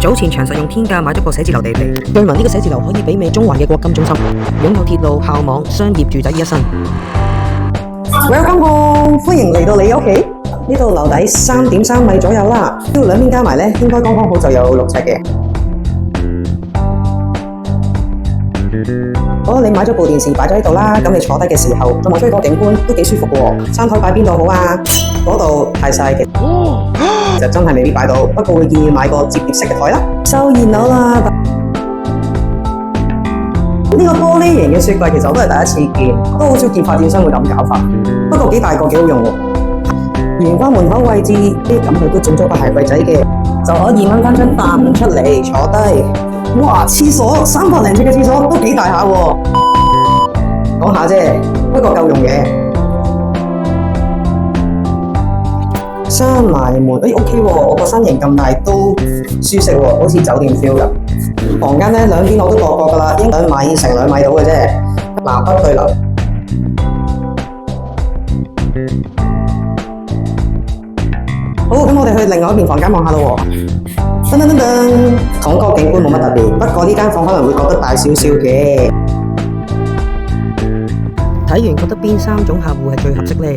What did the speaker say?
早前長實用天價買咗個寫字樓地皮，據聞呢個寫字樓可以媲美中環嘅國金中心，擁有鐵路、校網、商業、住宅於一身。Welcome home，歡迎嚟到你屋企。呢度樓底3.3米左右啦，呢度兩邊加埋呢，應該剛剛好就有6尺嘅。好，你買咗部電視擺咗喺度啦，咁你坐低嘅時候，再望出去個景觀都幾舒服喎。餐台擺邊度好啊？嗰度太細嘅，就真係未必擺到，不過會建議買個摺疊式嘅台啦。收熱鬧啦！呢個玻璃型嘅雪櫃其實我都係第一次見，都好少見發展商會咁搞法。不過幾大個幾好用喎。玄關門口位置，咁佢都整咗個鞋櫃仔嘅，就可以掹翻張凳出嚟坐低。哇！廁所300零尺嘅廁所都幾大下喎。講下啫，不過夠用嘅。閂埋門，OK 喎，我個身形咁大都舒適喎，好似酒店 feel 咁。房間呢兩邊我都度過㗎啦，應該2米乘2米到嘅啫，南北對流。好，咁我哋去另外一邊房間望下咯喎。噔噔噔噔，講個景觀冇乜特別，不過呢間房可能會覺得大少少嘅。睇完覺得邊3種客戶係最合適呢？